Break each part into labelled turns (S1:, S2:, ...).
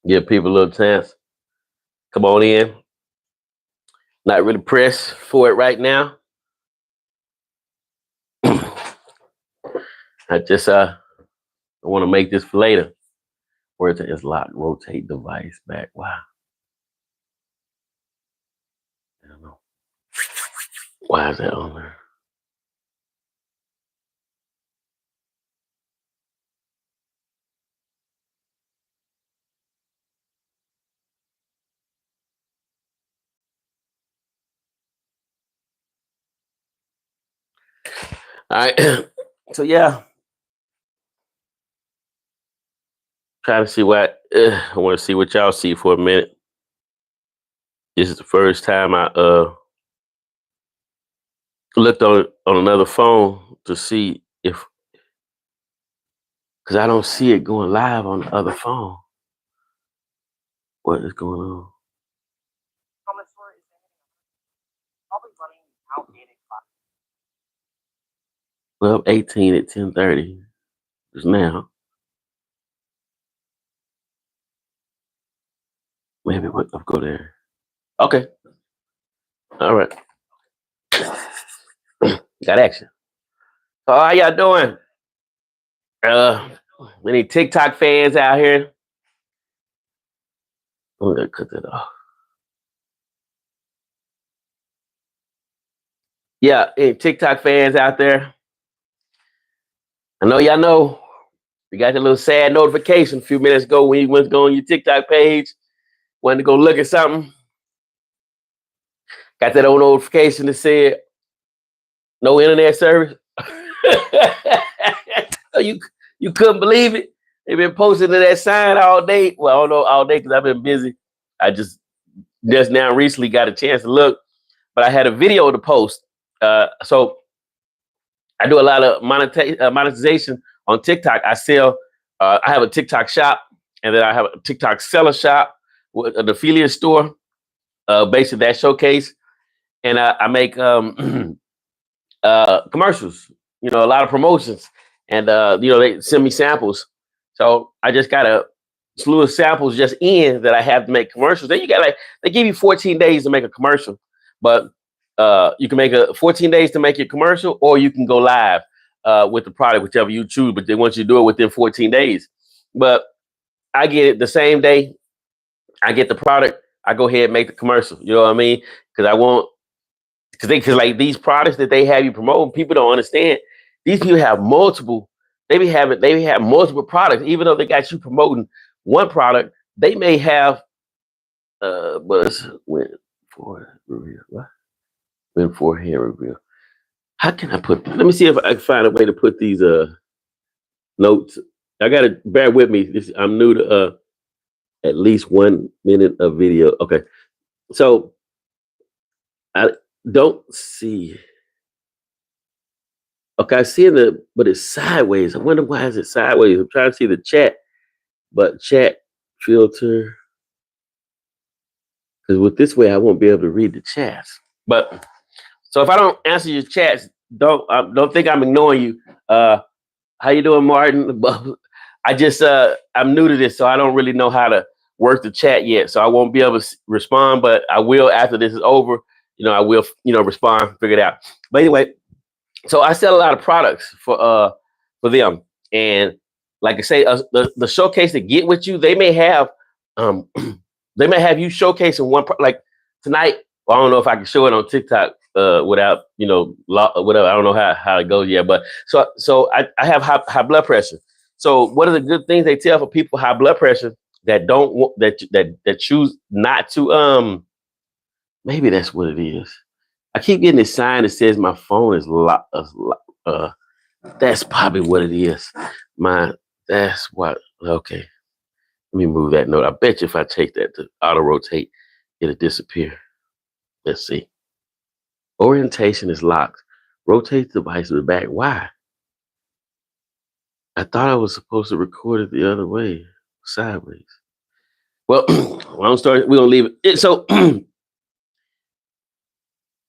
S1: Give people a little chance. Come on in. Not really pressed for it right now. I just I want to make this for later. Where it's locked. Rotate device back. Wow. I don't know. Why is that on there? All right. So yeah. Trying to see what I want to see what y'all see for a minute. This is the first time I looked on another phone to see if, because I don't see it going live on the other phone. What is going on? Well, 18 at 10:30 just now. Maybe I'll go there. Okay. All right. Got action. So how y'all doing? Any TikTok fans out here? I'm gonna cut that off. Yeah, any TikTok fans out there? I know y'all know. You got your little sad notification a few minutes ago when you went to go on your TikTok page, wanted to go look at something. Got that old notification that said no internet service. you couldn't believe it. They've been posting to that sign all day. Well, I don't know all day because I've been busy. I just now recently got a chance to look, but I had a video to post. So I do a lot of monetization on TikTok. I sell. I have a TikTok shop, and then I have a TikTok seller shop with an affiliate store. Basically, that showcase, and I make commercials. You know, a lot of promotions, and they send me samples. So I just got a slew of samples just in that I have to make commercials. Then you got they give you 14 days to make a commercial, but you can make 14 days to make your commercial, or you can go live with the product, whichever you choose. But they want you to do it within 14 days. But I get it the same day. I get the product. I go ahead and make the commercial. You know what I mean? Because I want because like these products that they have you promoting, people don't understand. These people have multiple. They have multiple products, even though they got you promoting one product. They may have went for reveal. What? Went for hair reveal. How can I put? Let me see if I can find a way to put these notes. I gotta bear with me. I'm new to at least 1 minute of video. Okay, so I don't see. Okay, I see but it's sideways. I wonder why is it sideways. I'm trying to see the chat, but chat filter. Because with this way, I won't be able to read the chats. But so if I don't answer your chats, don't think I'm ignoring you. How you doing, Martin? I just I'm new to this, so I don't really know how to work the chat yet. So I won't be able to respond, but I will after this is over. I will respond, figure it out. But anyway, so I sell a lot of products for them, and like I say, the showcase to get with you, they may have you showcasing one like tonight. Well, I don't know if I can show it on TikTok without whatever. I don't know how it goes yet, but so I have high blood pressure. So what are the good things they tell for people with high blood pressure that don't want that choose not to maybe that's what it is. I keep getting this sign that says my phone is locked. That's probably what it is. That's what. Okay, let me move that note. I bet you if I take that to auto rotate, it'll disappear. Let's see. Orientation is locked. Rotate the device to the back. Why? I thought I was supposed to record it the other way, sideways. Well, we're gonna leave it. So,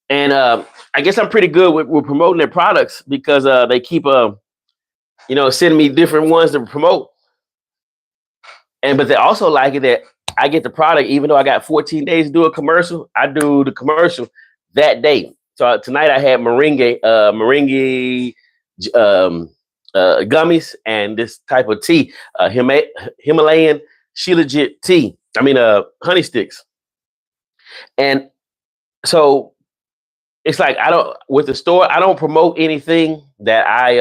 S1: and I guess I'm pretty good with promoting their products because they keep sending me different ones to promote. but they also like it that I get the product, even though I got 14 days to do a commercial. I do the commercial that day. So tonight I had meringue gummies and this type of tea, Himalayan Shilajit tea. I mean, honey sticks. And so it's like I don't with the store. I don't promote anything that I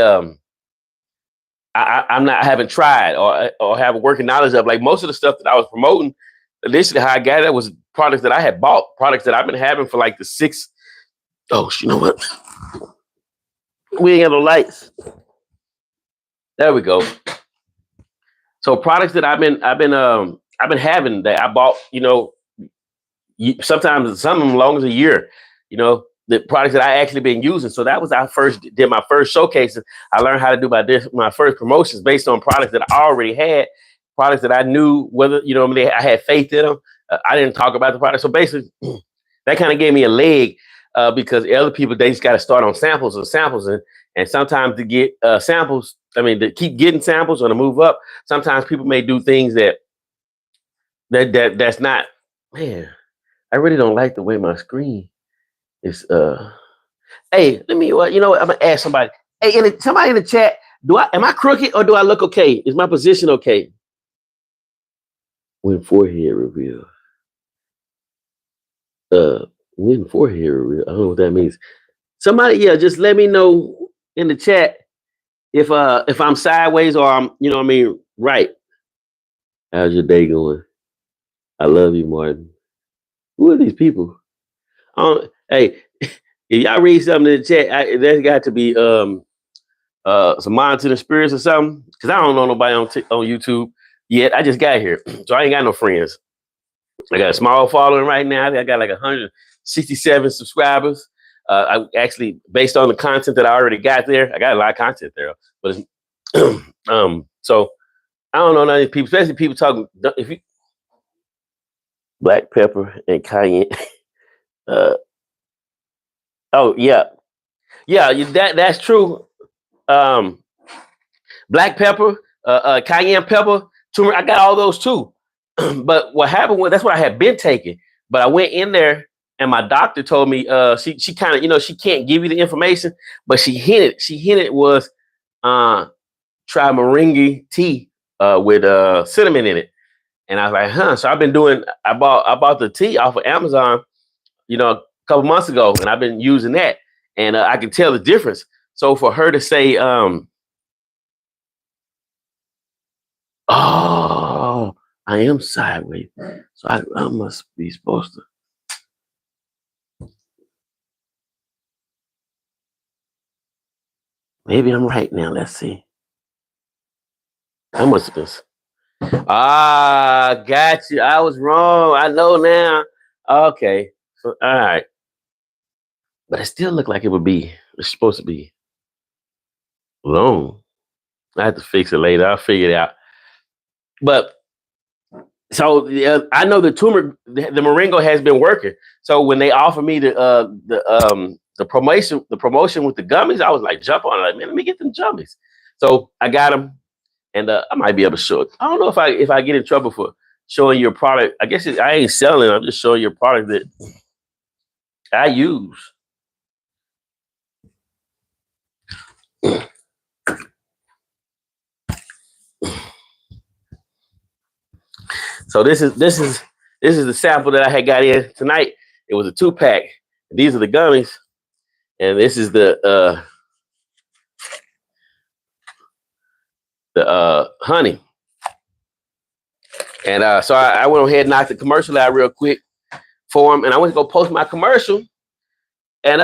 S1: haven't tried or have a working knowledge of. Like most of the stuff that I was promoting, initially how I got it was products that I had bought, products that I've been having for like the six. Oh, you know what? We ain't got no lights. There we go. So products that I've been having that I bought, sometimes some of them long as a year, the products that I actually been using. So that was did my first showcases. I learned how to do my first promotions based on products that I already had, products that I knew whether, I had faith in them. I didn't talk about the product. So basically that kind of gave me a leg because other people, they just got to start on samples. And sometimes to get samples, to keep getting samples or to move up, sometimes people may do things that's not, man, I really don't like the way my screen is. Hey, let me, I'm gonna ask somebody. Hey, somebody in the chat, am I crooked or do I look okay? Is my position okay? When forehead reveal. When forehead reveal. I don't know what that means. Somebody, just let me know in the chat if I'm sideways or I'm, right. How's your day going? I love you, Martin. Who are these people? Hey, if y'all read something in the chat, there's got to be some monitoring spirits or something. Because I don't know nobody on YouTube yet. I just got here, so I ain't got no friends. I got a small following right now. I got like 167 subscribers. I actually, based on the content that I already got there, I got a lot of content there. But so I don't know none of these people, especially people talking. If you black pepper and cayenne. Oh yeah, that's true. Black pepper, cayenne pepper, turmeric. I got all those too. But what happened was that's what I had been taking. But I went in there and my doctor told me she kind of she can't give you the information, but she hinted was try meringue tea with cinnamon in it. And I was like, huh. So I bought the tea off of Amazon, a couple months ago, and I've been using that. And I can tell the difference. So for her to say, oh, I am sideways. So I must be supposed to. Maybe I'm right now. Let's see. I must have been. Got you. I was wrong. I know now. Okay. So, all right. But it still looked like it's supposed to be long. I have to fix it later. I'll figure it out. But so I know the Moringo has been working. So when they offered me the promotion with the gummies, I was like, jump on it. Like, man, let me get them gummies. So I got them, and I might be able to show it. I don't know if I get in trouble for showing your product. I guess I ain't selling. I'm just showing your product that I use. So this is the sample that I had got in tonight. It was a 2-pack. These are the gummies, and this is the honey. And so I went ahead and knocked the commercial out real quick for him, and I went to go post my commercial, and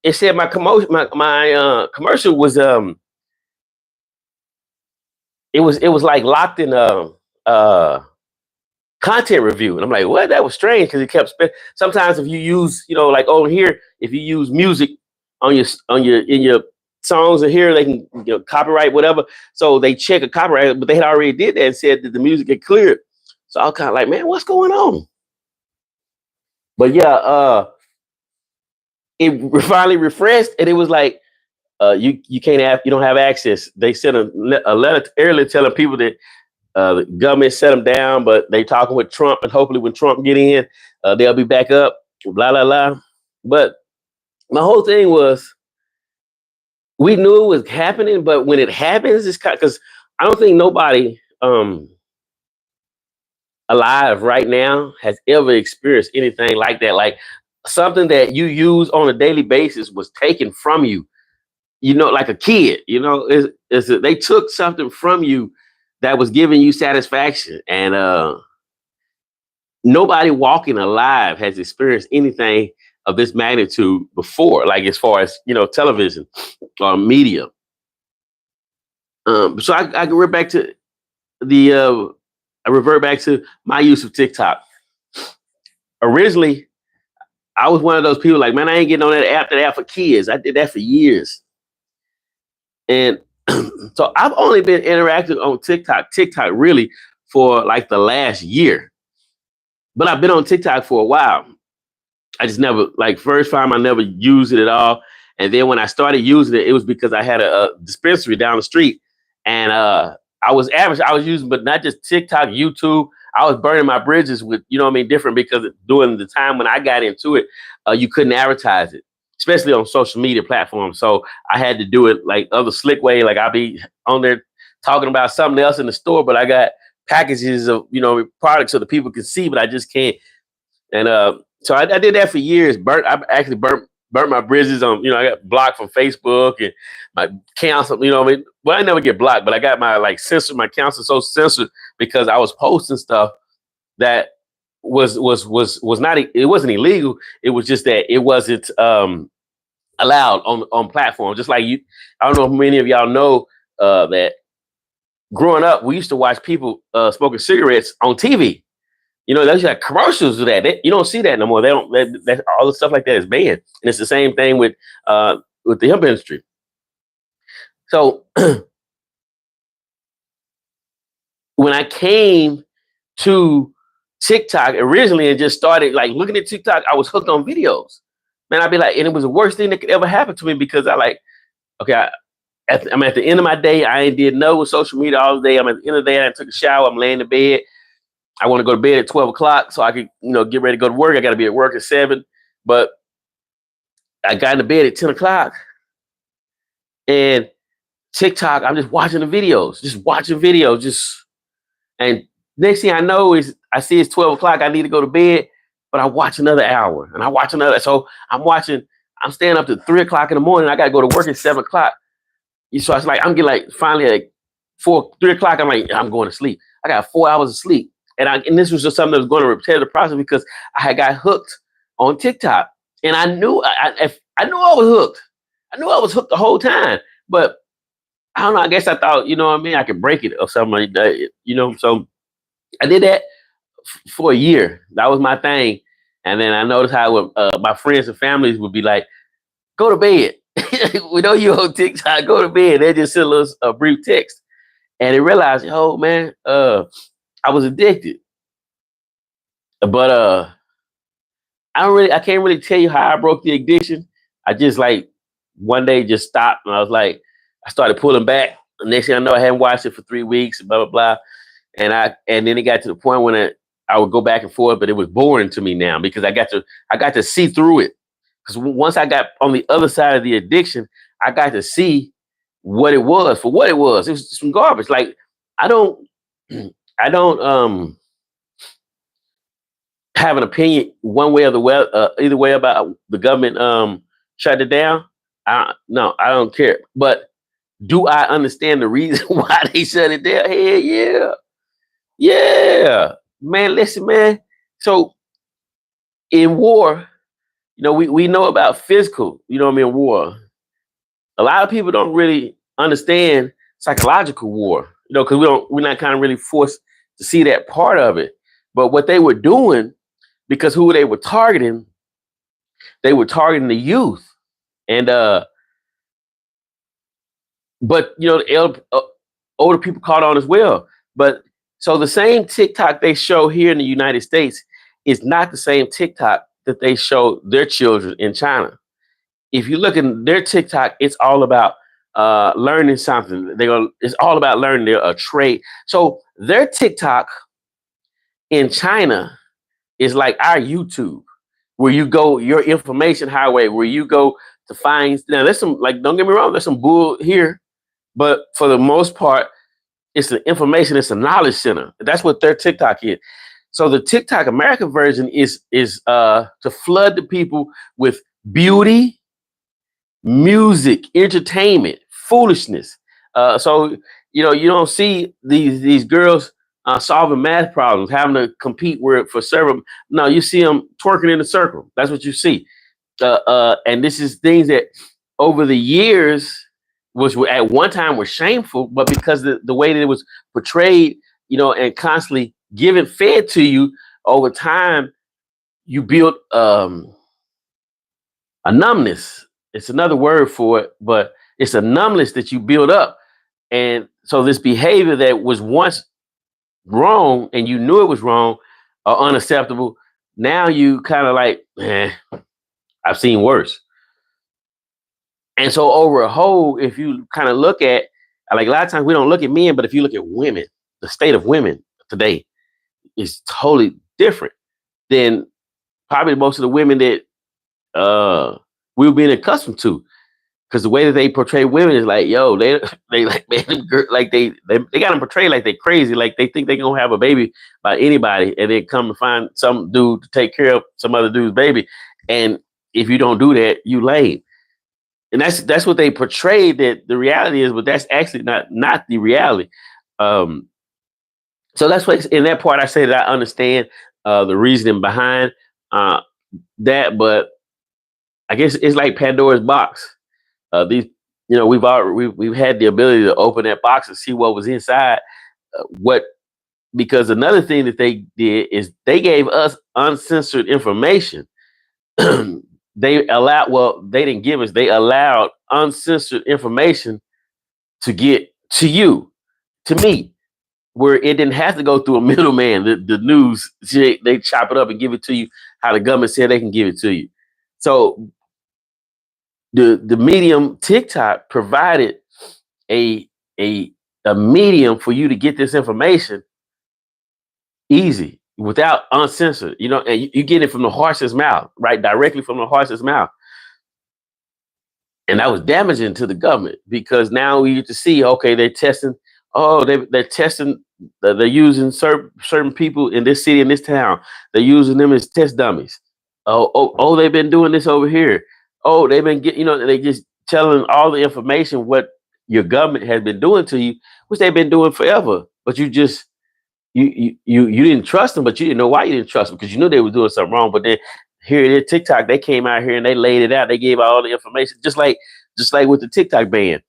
S1: it said my commercial was it was like locked in content review, and I'm like, what? That was strange because it kept sometimes if you use like over here, if you use music in your songs, and here they can copyright whatever, so they check a copyright, but they had already did that and said that the music get cleared. So I was kind of like, man, what's going on? But yeah, it finally refreshed, and it was like, you don't have access. They sent a letter earlier telling people that The government set them down, but they talking with Trump, and hopefully when Trump get in, they'll be back up. Blah blah blah. But my whole thing was, we knew it was happening, but when it happens, it's because I don't think nobody alive right now has ever experienced anything like that. Like something that you use on a daily basis was taken from you. You know, like a kid. You know, they took something from you that was giving you satisfaction, and nobody walking alive has experienced anything of this magnitude before. Like as far as television or media. So I revert back to the I revert back to my use of TikTok. Originally, I was one of those people like, man, I ain't getting on that app for kids. I did that for years. And so I've only been interacting on TikTok really for like the last year. But I've been on TikTok for a while. I just never, like first time I never used it at all. And then when I started using it, it was because I had a dispensary down the street. And I was using, but not just TikTok, YouTube. I was burning my bridges with, different, because during the time when I got into it, you couldn't advertise it, especially on social media platforms. So I had to do it like other slick way. Like I'll be on there talking about something else in the store, but I got packages of, products so the people can see, but I just can't. And so I did that for years. I actually burnt my bridges on, I got blocked from Facebook and my accounts, Well, I never get blocked, but I got my my accounts are so censored because I was posting stuff that was not, it wasn't illegal. It was just that it wasn't allowed on platforms. Just like you, I don't know if many of y'all know that growing up, we used to watch people smoking cigarettes on TV. There's like commercials of that. You don't see that no more. They don't. That all the stuff like that is banned, and it's the same thing with the hemp industry. So when I came to TikTok originally and just started like looking at TikTok, I was hooked on videos. Man, I'd be like, and it was the worst thing that could ever happen to me because okay, I'm at the end of my day. I ain't did no with social media all day. I'm at the end of the day. I took a shower. I'm laying in bed. I want to go to bed at 12 o'clock so I could, get ready to go to work. I got to be at work at 7. But I got into bed at 10 o'clock. And TikTok, I'm just watching the videos, and next thing I know is I see it's 12 o'clock. I need to go to bed, but I watch another hour and I watch another. So I'm staying up to 3 o'clock in the morning. I got to go to work at 7 o'clock. So it's like, I'm getting finally at 3 o'clock. I'm like, I'm going to sleep. I got 4 hours of sleep. And this was just something that was going to repair the process because I had got hooked on TikTok. And I knew I was hooked. I knew I was hooked the whole time. But I don't know. I guess I thought, I could break it or something like that. So I did that for a year. That was my thing. And then I noticed how my friends and families would be like, go to bed. We know you on TikTok, go to bed. They just send us a brief text. And they realized, oh, man, I was addicted. But I can't really tell you how I broke the addiction. I just one day just stopped and I was like, I started pulling back. The next thing I know, I hadn't watched it for 3 weeks, blah, blah, blah. And then it got to the point when I would go back and forth, but it was boring to me now because I got to see through it. Because once I got on the other side of the addiction, I got to see what it was for what it was. It was some garbage. Like I don't have an opinion one way or the way, either way about the government shut it down. No, I don't care. But do I understand the reason why they shut it down? Hell yeah. Yeah. Man, listen, man. So in war, we know about physical, war. A lot of people don't really understand psychological war, because we're not kind of really forced to see that part of it. But what they were doing, because who they were targeting the youth. And but the older people caught on as well. But so the same TikTok they show here in the United States is not the same TikTok that they show their children in China. If you look at their TikTok, it's all about learning something. It's all about learning. They're a trade. So their TikTok in China is like our YouTube, where you go your information highway, where you go to find. Now there's some, like, don't get me wrong, there's some bull here, but for the most part, it's the information. It's a knowledge center. That's what their TikTok is. So the TikTok American version is to flood the people with beauty, music, entertainment, foolishness. So you don't see these girls solving math problems, having to compete for several. No, you see them twerking in a circle. That's what you see. And this is things that over the years was at one time were shameful, but because the way that it was portrayed, and constantly given fed to you over time, you built a numbness. It's another word for it, but it's a numbness that you build up. And so this behavior that was once wrong and you knew it was wrong or unacceptable, now you kind of like, I've seen worse. And so over a whole, if you kind of look at, like, a lot of times we don't look at men, but if you look at women, the state of women today is totally different than probably most of the women that we've been accustomed to. Because the way that they portray women is like, yo, they like, man, like they got them portrayed like they crazy, like they think they gonna have a baby by anybody, and then come to find some dude to take care of some other dude's baby, and if you don't do that, you lame. And that's what they portrayed that the reality is, but that's actually not the reality. So that's why in that part I say that I understand the reasoning behind that, but I guess it's like Pandora's box. These, we've had the ability to open that box and see what was inside. Because another thing that they did is they gave us uncensored information. They didn't give us. They allowed uncensored information to get to you, to me, where it didn't have to go through a middleman. The news, they chop it up and give it to you how the government said they can give it to you. So the medium TikTok provided a medium for you to get this information easy, without uncensored, and you get it from the horse's mouth, right? Directly from the horse's mouth. And that was damaging to the government, because now we get to see, okay, they're testing, they're testing, they're using certain people in this city, in this town. They're using them as test dummies. Oh, they've been doing this over here. Oh, they've been they just telling all the information what your government has been doing to you, which they've been doing forever. But you just you didn't trust them, but you didn't know why you didn't trust them, because you knew they were doing something wrong. But then here it is, TikTok, they came out here and they laid it out. They gave out all the information, just like with the TikTok ban.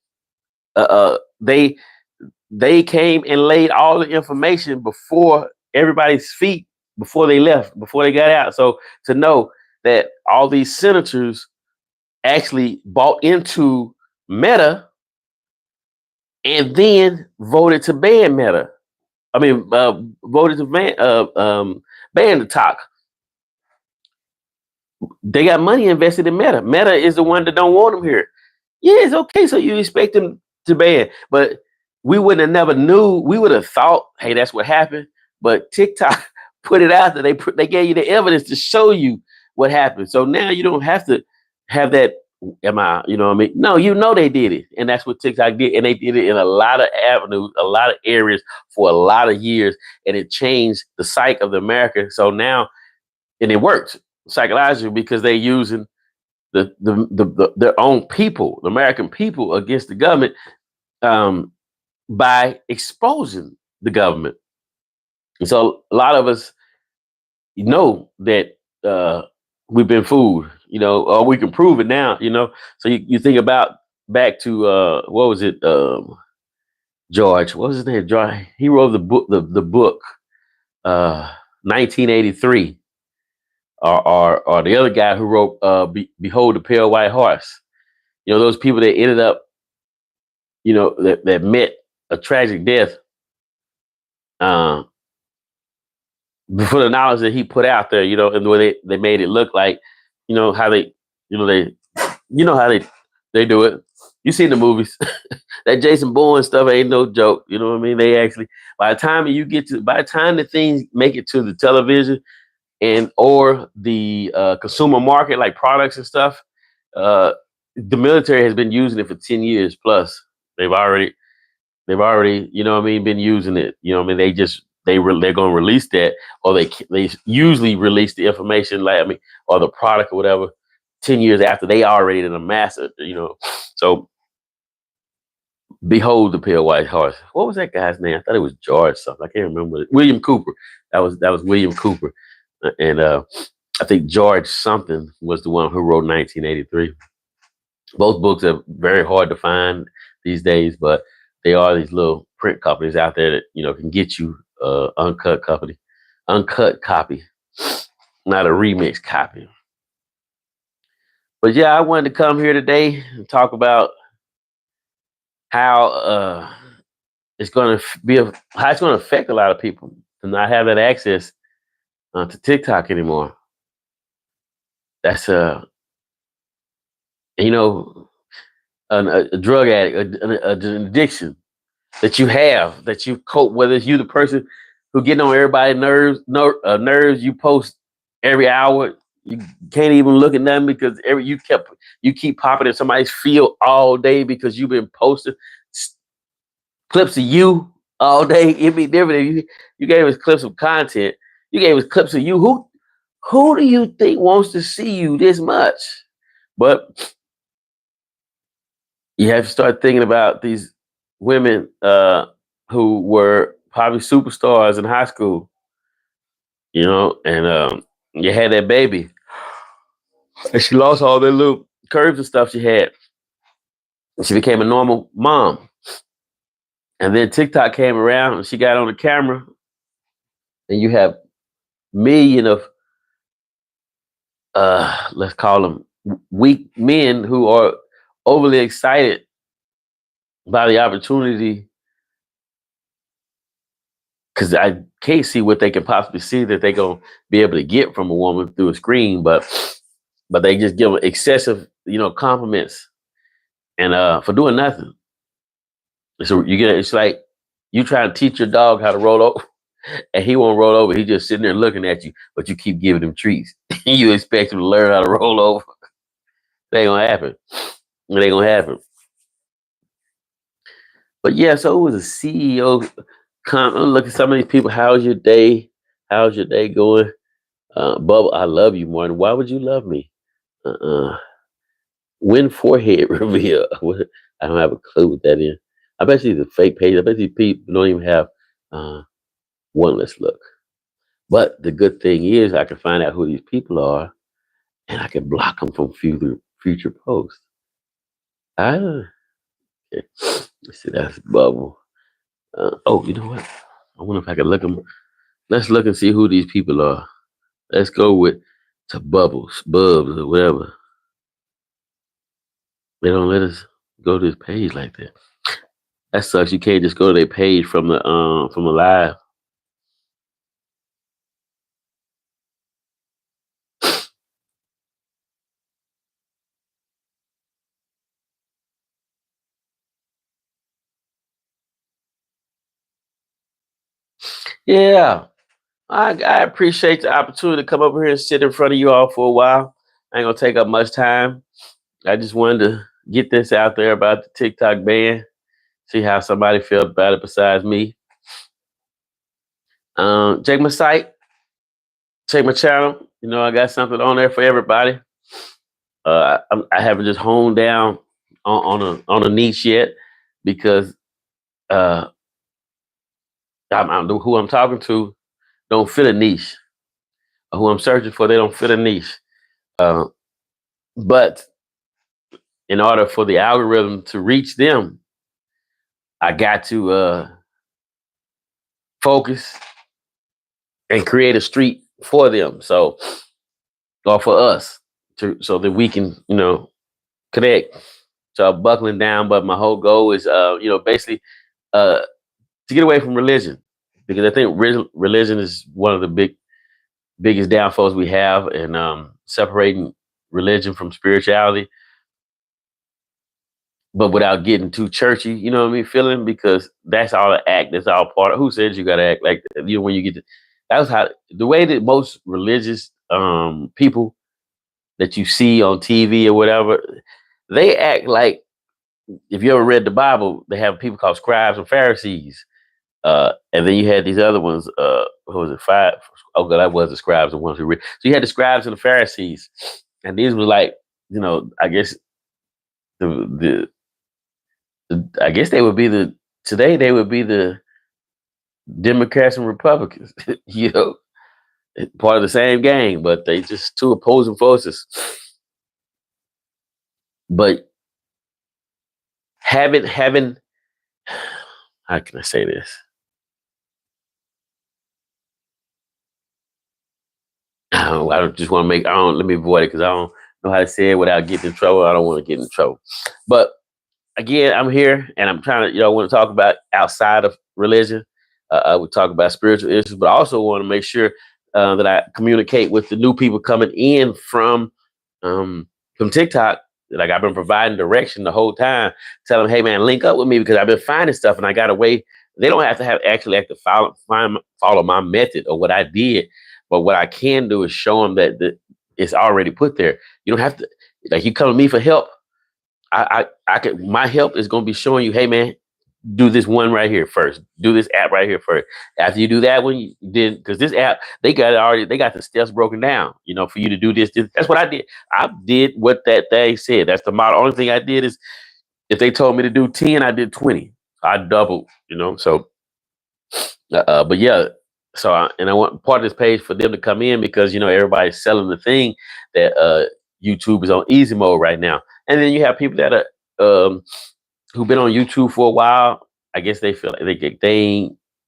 S1: They came and laid all the information before everybody's feet, before they left, before they got out. So to know that all these senators actually bought into Meta and then voted to ban Meta. I mean, voted to ban the talk. They got money invested in Meta. Meta is the one that don't want them here. Yeah, it's okay. So you expect them to ban, but we wouldn't have never knew. We would have thought, hey, that's what happened. But TikTok put it out there. They gave you the evidence to show you what happened. So now you don't have to have that. You know what I mean? No, they did it, and that's what TikTok did, and they did it in a lot of avenues, a lot of areas for a lot of years, and it changed the psyche of the America. So now, and it worked psychologically, because they're using their own people, the American people, against the government, by exposing the government. And so a lot of us know that we've been fooled, or we can prove it now, So you think about back to what was it? George, what was his name? George. He wrote the book 1983. Or the other guy who wrote Behold the Pale White Horse. Those people that ended up, that met a tragic death before the knowledge that he put out there, and the way they made it look like, how they, how they do it. You seen the movies. That Jason Bourne stuff ain't no joke. You know what I mean? They actually, by the time the things make it to the television and or the consumer market, like products and stuff, uh, the military has been using it for 10 years plus. They've already, you know what I mean, been using it. You know what I mean? They're going to release that, or they usually release the information, like, I mean, or the product or whatever, 10 years after they already done amassed it. You know, so behold the pale white horse. What was that guy's name? I thought it was George something. I can't remember. William Cooper. That was William Cooper, and I think George something was the one who wrote 1983. Both books are very hard to find these days, but they are these little print companies out there that can get you uncut copy, not a remix copy. But yeah, I wanted to come here today and talk about how it's going to how it's going to affect a lot of people to not have that access to TikTok anymore. That's a drug addict, an addiction that you have, that you cope. Whether it's you, the person who getting on everybody's nerves, you post every hour. You can't even look at nothing because you keep popping in somebody's feed all day because you've been posting clips of you all day. It'd be different if you gave us clips of content. You gave us clips of you. Who do you think wants to see you this much? But you have to start thinking about these women who were probably superstars in high school, and you had that baby, and she lost all the little curves and stuff she had. And she became a normal mom. And then TikTok came around and she got on the camera, and you have million of let's call them weak men who are overly excited by the opportunity, because I can't see what they can possibly see that they're gonna be able to get from a woman through a screen, but they just give excessive, compliments, and for doing nothing. So it's like you try to teach your dog how to roll over, and he won't roll over. He just sitting there looking at you, but you keep giving him treats. You expect him to learn how to roll over. It ain't gonna happen. It ain't gonna happen. But yeah, so it was a CEO. Look at some of these people. How's your day? How's your day going? Bubba, I love you, Martin. Why would you love me? Uh-uh. When forehead reveal. I don't have a clue what that is. I bet you it's a fake page. I bet these people don't even have one. Let's look. But the good thing is I can find out who these people are, and I can block them from future posts. Ah, okay. Let's see, that's Bubble. Oh, you know what? I wonder if I can look them. Let's look and see who these people are. Let's go with to Bubbles, Bubs, or whatever. They don't let us go to this page like that. That sucks. You can't just go to their page from the live. Yeah, I appreciate the opportunity to come over here and sit in front of you all for a while. I ain't gonna take up much time. I just wanted to get this out there about the TikTok ban. See how somebody felt about it besides me. Check my site, check my channel. I got something on there for everybody. I haven't just honed down on a niche yet, because uh, who I'm talking to don't fit a niche. Who I'm searching for, they don't fit a niche. Uh, but in order for the algorithm to reach them, I got to focus and create a street for them. So, or for us, so that we can, connect. So I'm buckling down, but my whole goal is, basically, to get away from religion, because I think religion is one of the biggest downfalls we have, and separating religion from spirituality. but without getting too churchy, you know what I mean, feeling, because that's all an act. That's all part of, who says you gotta act like that? You know, when you get to, that was how, the way that most religious people that you see on TV or whatever, they act like, if you ever read the Bible, they have people called scribes and Pharisees. And then you had these other ones, what was it, five? Oh, God, that was the scribes and ones who read. So you had the scribes and the Pharisees. And these were like, I guess the I guess they would be today they would be the Democrats and Republicans, you know, part of the same gang, but they just two opposing forces. But having how can I say this? I don't just want to make, I don't, let me avoid it because I don't know how to say it without getting in trouble. I don't want to get in trouble. But again, I'm here and I'm trying to, I want to talk about outside of religion. I would talk about spiritual issues, but I also want to make sure that I communicate with the new people coming in from TikTok. Like, I've been providing direction the whole time, telling them, hey man, link up with me because I've been finding stuff and I got a way. They don't have to have to follow my method or what I did, but what I can do is show them that it's already put there. You don't have to, like, you come to me for help. I can, my help is going to be showing you, hey man, do this one right here first. Do this app right here first. After you do that one, you then, because this app, they got it already, they got the steps broken down, for you to do this. That's what I did. I did what that thing said. That's the model. Only thing I did is, if they told me to do 10, I did 20. I doubled, so, but yeah. So, and I want part of this page for them to come in because, everybody's selling the thing that YouTube is on easy mode right now. And then you have people that are, who've been on YouTube for a while. I guess they feel like they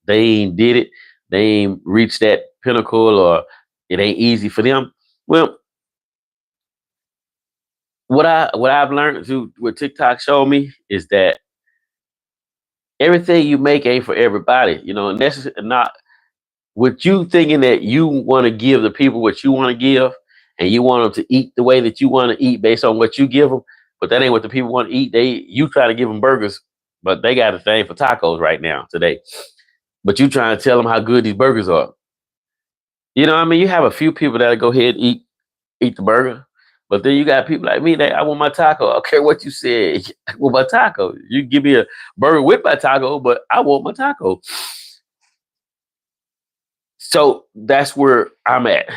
S1: ain't did it. They ain't reached that pinnacle, or it ain't easy for them. Well, what I've learned through what TikTok showed me is that everything you make ain't for everybody. And that's not what you thinking, that you want to give the people what you want to give, and you want them to eat the way that you want to eat based on what you give them. But that ain't what the people want to eat. You try to give them burgers, but they got a thing for tacos right now today. But you trying to tell them how good these burgers are. You know what I mean? You have a few people that'll go ahead and eat the burger. But then you got people like me that, I want my taco. I don't care what you said. I want my taco. You give me a burger with my taco, but I want my taco. So that's where I'm at.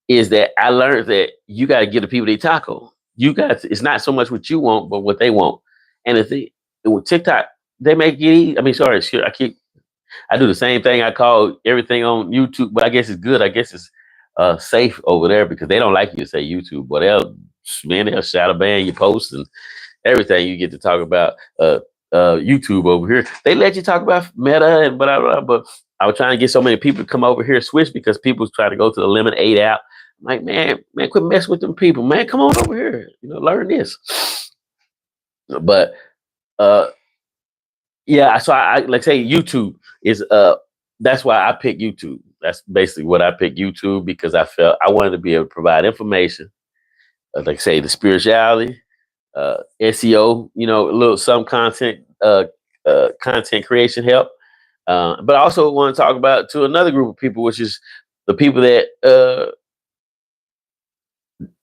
S1: Is that I learned that you got to give the people their taco. It's not so much what you want, but what they want. And the thing with TikTok, they make it easy. I mean, sorry, I do the same thing. I call everything on YouTube, but I guess it's good. I guess it's safe over there because they don't like you to say YouTube, but they'll shadow ban your posts and everything. You get to talk about YouTube over here. They let you talk about Meta and blah, blah, blah, but I was trying to get so many people to come over here, switch, because people trying to go to the Lemon 8 app. I'm like, man, quit messing with them people, man. Come on over here, learn this. But yeah, so I like say YouTube is that's why I picked YouTube. That's basically what I picked YouTube, because I felt I wanted to be able to provide information, like say the spirituality, SEO, a little some content, content creation help. But I also want to talk about to another group of people, which is the people that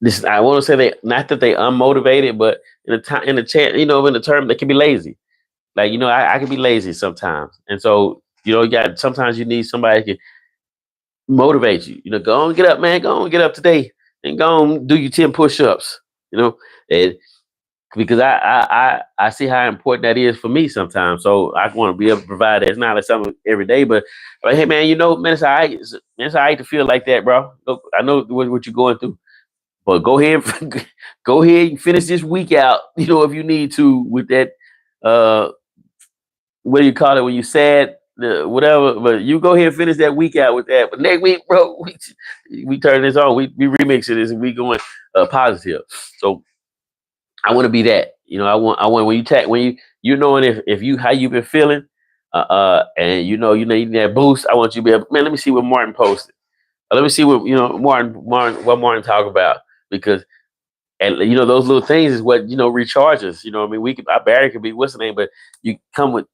S1: this, I want to say, they not that they unmotivated, but in the term, they can be lazy. Like, I can be lazy sometimes. And so, sometimes you need somebody who can motivate you. Go on, get up, man. Go on, get up today and go on, do your 10 push-ups, and because I see how important that is for me sometimes. So I want to be able to provide that. It's not like something every day, but like, hey man, man, it's all right. It's all right to feel like that, bro. Look, I know what you're going through. But go ahead, go ahead and finish this week out. If you need to, with that, what do you call it when you sad, whatever. But you go ahead and finish that week out with that. But next week, bro, we turn this on. We remix this and we going positive. So I want to be that. I want when you knowing if you how you been feeling, and you need that boost. I want you to be able, man. Let me see what Martin posted. Let me see what Martin talk about, because And you know, those little things is what, you know, recharges. You know what I mean? Our battery could be what's the name, but you come with,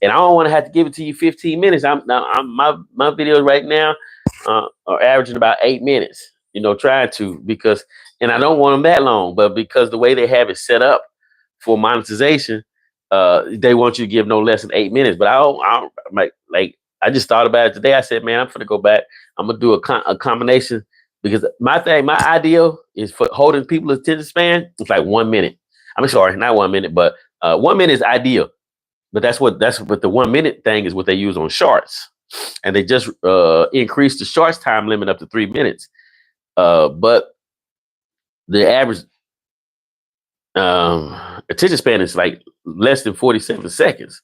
S1: and I don't want to have to give it to you 15 minutes. My videos right now are averaging about 8 minutes. You know, trying to, because, and I don't want them that long, but because the way they have it set up for monetization, they want you to give no less than 8 minutes. But I don't like I just thought about it today. I said, man, I'm gonna go back. I'm gonna do a combination, because my ideal is for holding people's attention span. It's like 1 minute. I'm sorry, not 1 minute, but 1 minute is ideal. But that's what the 1 minute thing is what they use on shorts, and they just increased the shorts time limit up to 3 minutes. But the average attention span is like less than 47 seconds.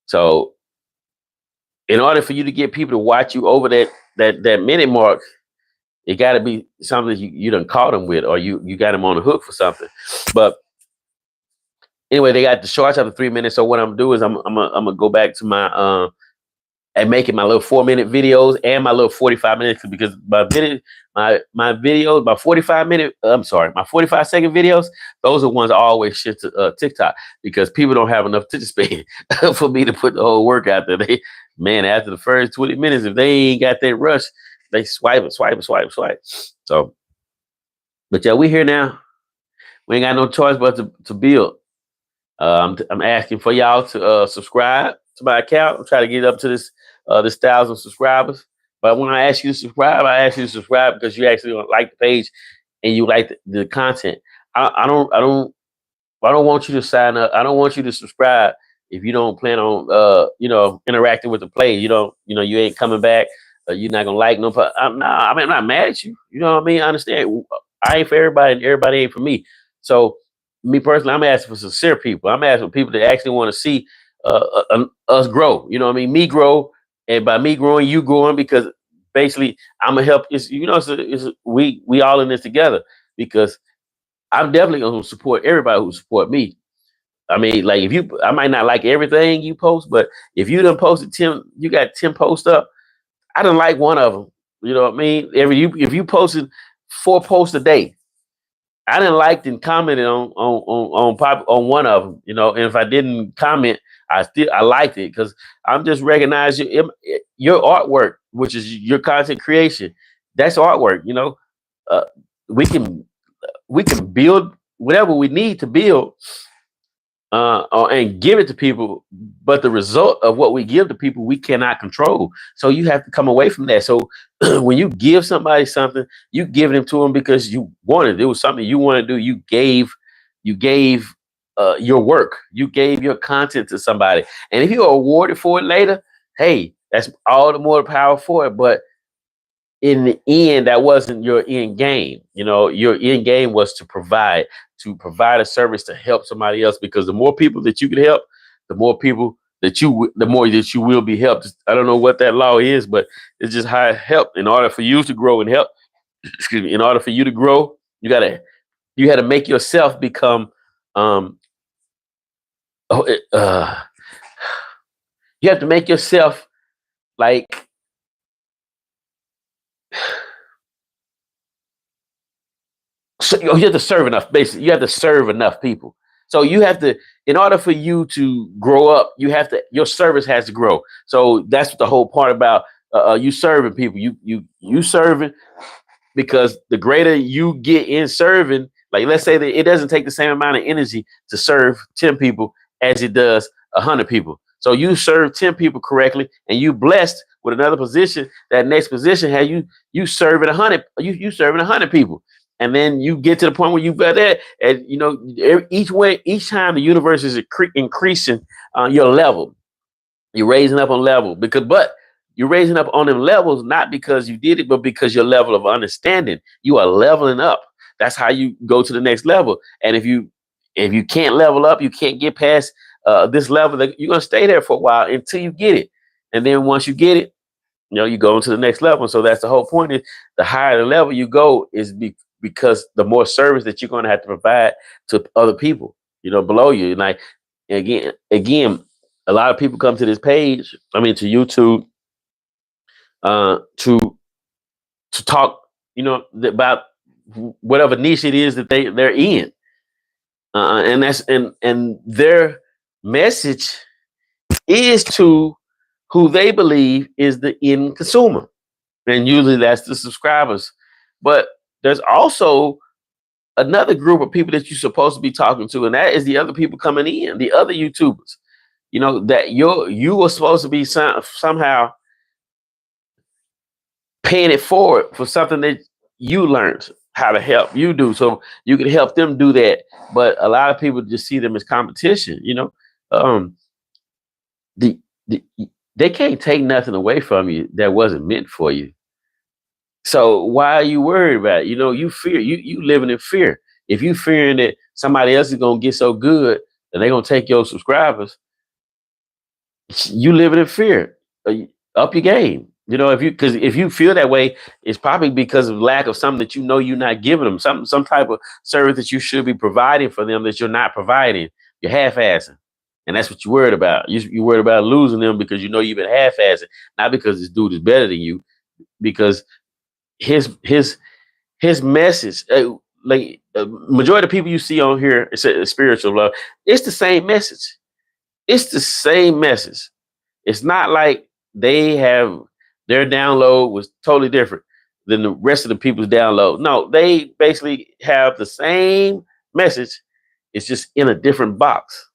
S1: So in order for you to get people to watch you over that minute mark, it got to be something you done caught them with, or you got them on the hook for something. But anyway, they got the shorts after 3 minutes. So what I'm gonna do is I'm gonna go back to my and making my little 4 minute videos and my little 45 minutes, because my videos, my 45 minute, I'm sorry, my 45-second videos, those are ones I always shit to TikTok, because people don't have enough attention span for me to put the whole work out there. Man, after the first 20 minutes, if they ain't got that rush, they swipe it, swipe it, swipe it, swipe. So, but yeah, we here now. We ain't got no choice but to build. I'm asking for y'all to subscribe to my account. I'm trying to get up to this 1,000 subscribers. But when I ask you to subscribe, I ask you to subscribe because you actually like the page and you like the content. I don't want you to sign up. I don't want you to subscribe if you don't plan on interacting with the play. You ain't coming back. You're not gonna like no. I'm not mad at you. You know what I mean? I understand. I ain't for everybody, and everybody ain't for me. So me personally, I'm asking for sincere people. I'm asking for people that actually want to see us grow. You know what I mean? Me grow, and by me growing, you growing, because basically I'm gonna help. We all in this together, because I'm definitely gonna support everybody who support me. I mean, like, I might not like everything you post, but if you done posted 10, you got 10 posts up, I don't like one of them. You know what I mean? If you posted 4 posts a day, I didn't like and commented on one of them. And if I didn't comment, I liked it, because I'm just recognizing your artwork, which is your content creation. That's artwork. Uh, we can build whatever we need to build, and give it to people, but the result of what we give to people we cannot control. So you have to come away from that. So when you give somebody something, you give it to them because you wanted it. It was something you want to do. You gave your work, you gave your content to somebody, and if you're awarded for it later, hey, that's all the more power for it. But in the end, that wasn't your end game. Your end game was to provide a service to help somebody else, because the more people that you can help, the more that you will be helped. I don't know what that law is, but it's just how it helped. In order for you to grow and help, excuse me, in order for you to grow, you had to make yourself become, oh, you have to make yourself like, so you have to serve enough. Basically, you have to serve enough people. So you have to, in order for you to grow up, your service has to grow. So that's the whole part about you serving people. You serving, because the greater you get in serving, like, let's say that it doesn't take the same amount of energy to serve 10 people as it does 100 people. So you serve 10 people correctly, and you blessed with another position. That next position has you serving 100. You serving 100 people, and then you get to the point where you've got that, and each time the universe is increasing your level. You're raising up on level, but you're raising up on them levels not because you did it, but because your level of understanding. You are leveling up. That's how you go to the next level. And if you can't level up, you can't get past this level. You're gonna stay there for a while until you get it. And then once you get it, you go into the next level. So that's the whole point. Is the higher the level you go is because the more service that you're going to have to provide to other people, below you. Like, again, a lot of people come to this page, to YouTube, to talk, about whatever niche it is that they're in, and that's and their message is to who they believe is the end consumer, and usually that's the subscribers. But there's also another group of people that you're supposed to be talking to, and that is the other people coming in, the other YouTubers. You know that you were supposed to be somehow paying it forward for something that you learned how to help you do, so you can help them do that. But a lot of people just see them as competition. Um, the, the they can't take nothing away from you that wasn't meant for you. So why are you worried about it? You fear, you living in fear. If you fearing that somebody else is gonna get so good and they're gonna take your subscribers, you living in fear. Up your game. Because if you feel that way, it's probably because of lack of something that you're not giving them, some type of service that you should be providing for them that you're not providing. You're half-assing, and that's what you're worried about. You're worried about losing them because you've been half-assing, not because this dude is better than you, because his message, like majority of people you see on here, it's a spiritual love. It's the same message. It's the same message. It's not like their download was totally different than the rest of the people's download. No, they basically have the same message. It's just in a different box.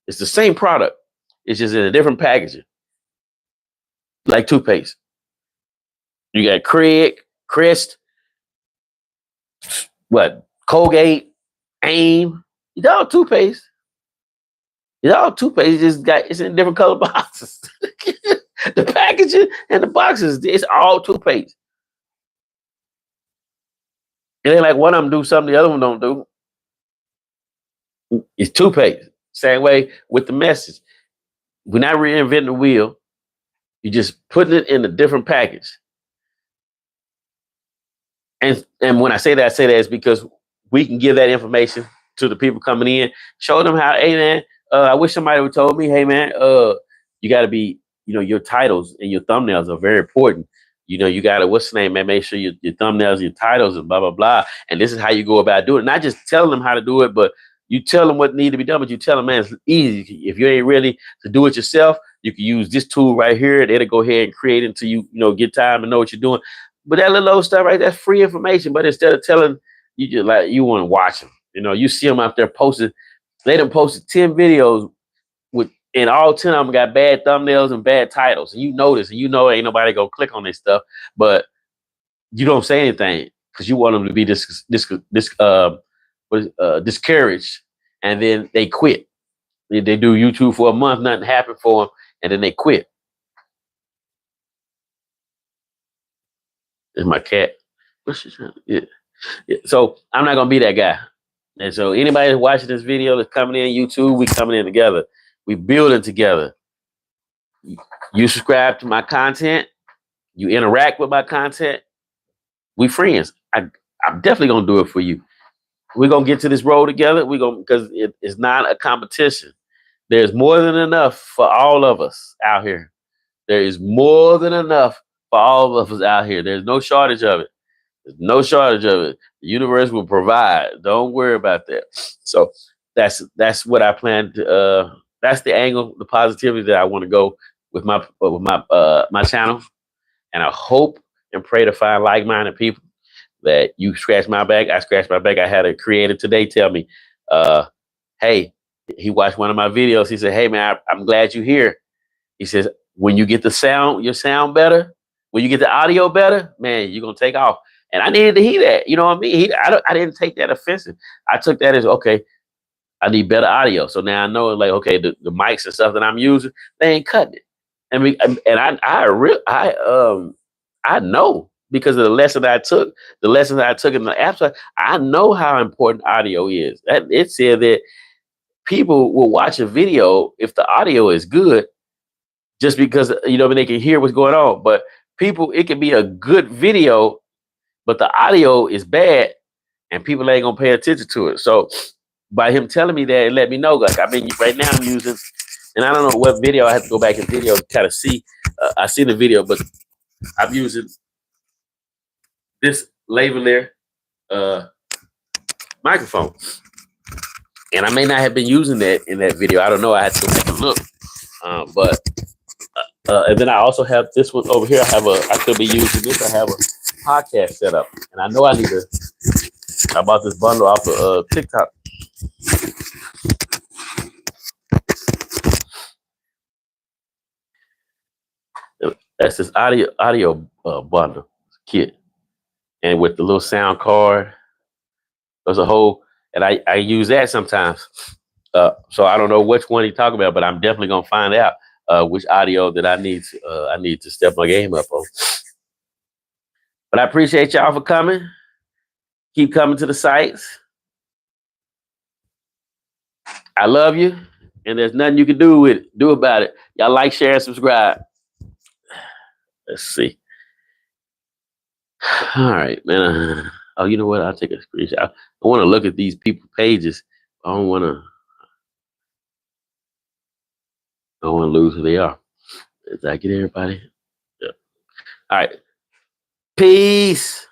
S1: It's the same product. It's just in a different packaging. Like toothpaste. You got Craig, Crest, Colgate, Aim. It's all toothpaste. It's in different color boxes. The packaging and the boxes, it's all toothpaste. It ain't like one of them do something the other one don't do. It's toothpaste. Same way with the message. We're not reinventing the wheel. You're just putting it in a different package. And when I say that is because we can give that information to the people coming in, show them how, hey man, I wish somebody would told me, hey man, you got to be, your titles and your thumbnails are very important. You got to, what's the name, man? Make sure your thumbnails, your titles, and blah, blah, blah. And this is how you go about doing it. Not just telling them how to do it, but you tell them what need to be done, but you tell them, man, it's easy. If you ain't ready to do it yourself, you can use this tool right here. It'll go ahead and create it until you get time and know what you're doing. But that little old stuff, right? That's free information. But instead of telling you, just like you want to watch them, you see them out there posted. They done posted 10 videos and all 10 of them got bad thumbnails and bad titles. And you notice, and ain't nobody go click on this stuff, but you don't say anything because you want them to be discouraged, and then they quit. They do YouTube for a month, nothing happened for them, and then they quit. It's my cat. What's she trying to get? Yeah. So I'm not gonna be that guy. And so anybody that's watching this video that's coming in YouTube, we coming in together. We building together. You subscribe to my content. You interact with my content. We friends. I'm definitely gonna do it for you. We're gonna get to this road together. Because it's not a competition. There's more than enough for all of us out here. There is more than enough for all of us out here. There's no shortage of it. There's no shortage of it. The universe will provide. Don't worry about that. So that's what I plan to. That's the angle, the positivity that I want to go with my channel, and I hope and pray to find like-minded people. That you scratch my back, I scratch my back. I had a creator today tell me, "Hey, he watched one of my videos. He said, hey man, I'm glad you're here." He says, when you get your sound better, when you get the audio better, man, you're gonna take off. And I needed to hear that. You know what I mean? I didn't take that offensive. I took that as, okay, I need better audio. So now I know, like, okay, the mics and stuff that I'm using, they ain't cutting it. I know because of the lessons I took in the apps. I know how important audio is. It said that people will watch a video if the audio is good, just because they can hear what's going on. But it can be a good video, but the audio is bad, and people ain't gonna pay attention to it. So by him telling me that, it let me know. Like, right now I'm using, and I don't know what video. I have to go back in video to kind of see. I see the video, but I'm using this lavalier microphone. And I may not have been using that in that video. I don't know. I had to go back and look. But and then I also have this one over here. I could be using this. I have a podcast set up, and I know I need to. I bought this bundle off of TikTok. That's this audio bundle kit, and with the little sound card, there's a whole, and I use that sometimes. So I don't know which one he talking about, but I'm definitely gonna find out which audio that I need to step my game up on. But I appreciate y'all for coming. Keep coming to the sites. I love you, and there's nothing you can do about it. Y'all like, share, and subscribe. Let's see. All right, man. Oh, you know what? I'll take a screenshot. I want to look at these people pages. I don't want to lose who they are. Did I get everybody? Yeah. All right. Peace.